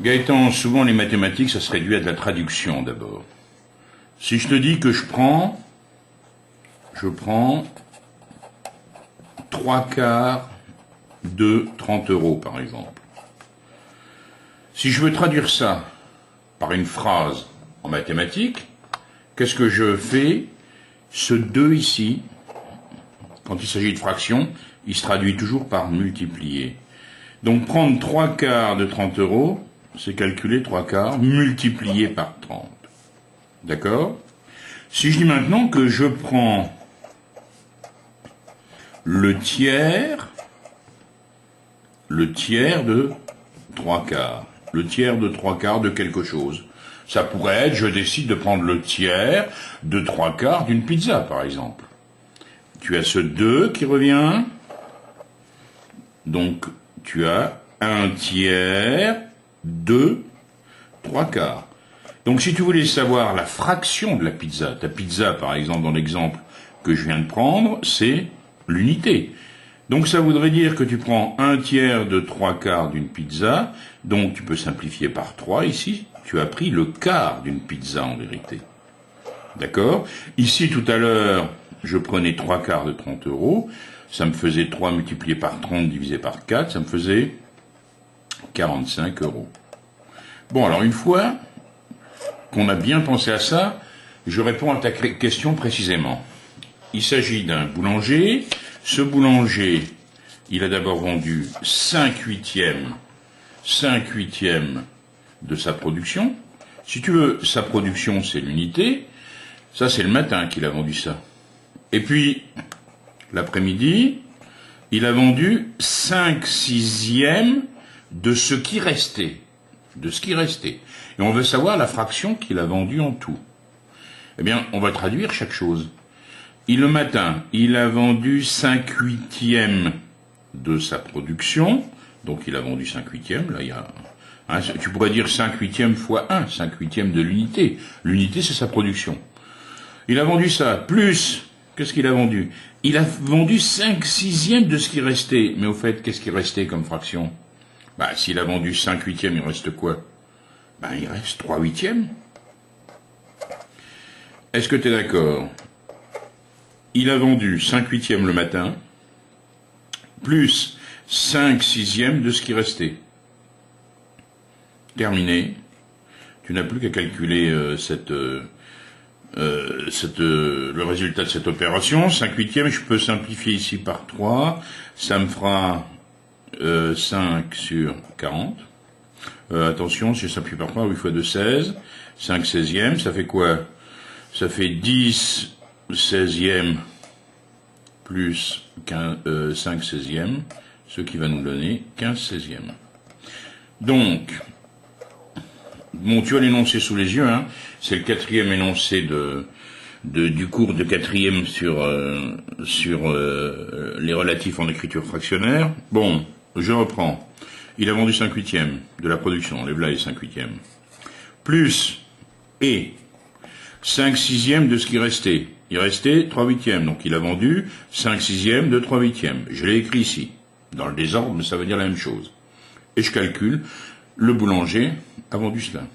Gaëtan, souvent les mathématiques, ça se réduit à de la traduction d'abord. Si je te dis que je prends 3/4 de 30 euros, par exemple. Si je veux traduire ça par une phrase en mathématiques, qu'est-ce que je fais? Ce 2 ici, quand il s'agit de fraction, il se traduit toujours par multiplier. Donc prendre 3/4 de 30 euros, c'est calculer 3/4 multiplié par 30. D'accord? Si je dis maintenant que je prends le tiers de 3/4, le tiers de 3/4 de quelque chose. Ça pourrait être, je décide de prendre le tiers de 3/4 d'une pizza, par exemple. Tu as ce 2 qui revient, donc tu as un tiers de 3/4. Donc si tu voulais savoir la fraction de la pizza, ta pizza par exemple dans l'exemple que je viens de prendre, c'est l'unité. Donc ça voudrait dire que tu prends un tiers de 3/4 d'une pizza, donc tu peux simplifier par 3 ici, tu as pris le quart d'une pizza en vérité. D'accord? Ici tout à l'heure, je prenais 3/4 de 30 euros, ça me faisait 3 multiplié par 30 divisé par 4, ça me faisait 45 euros. Bon, alors une fois qu'on a bien pensé à ça, je réponds à ta question précisément. Il s'agit d'un boulanger. Ce boulanger, il a d'abord vendu 5/8 de sa production. Si tu veux, sa production, c'est l'unité. Ça, c'est le matin qu'il a vendu ça. Et puis, l'après-midi, il a vendu 5/6 de ce qui restait. Et on veut savoir la fraction qu'il a vendue en tout. Eh bien, on va traduire chaque chose. Le matin, il a vendu 5/8 de sa production, donc il a vendu 5/8, là il y a... tu pourrais dire 5/8 fois 1, 5/8 de l'unité. L'unité, c'est sa production. Il a vendu ça, plus, qu'est-ce qu'il a vendu? Il a vendu 5/6 de ce qui restait. Mais au fait, qu'est-ce qui restait comme fraction? S'il a vendu 5/8, il reste quoi? Il reste 3/8. Est-ce que tu es d'accord? Il a vendu 5/8 le matin, plus 5/6 de ce qui restait. Terminé. Tu n'as plus qu'à calculer le résultat de cette opération. 5/8, je peux simplifier ici par 3. Ça me fera 5 sur 40. Attention, si je simplifie par 3, 8 fois 2, 16. 5/16, ça fait quoi? Ça fait 10/16 plus 5/16, ce qui va nous donner 15/16. Donc, bon, tu as l'énoncé sous les yeux, hein. C'est le 4e énoncé du cours de 4e sur les relatifs en écriture fractionnaire. Bon, je reprends. Il a vendu 5/8 de la production, les là les 5/8. Plus, et 5/6 de ce qui restait. Il restait 3/8, donc il a vendu 5/6 de 3/8. Je l'ai écrit ici. Dans le désordre, mais ça veut dire la même chose. Et je calcule, le boulanger a vendu cela.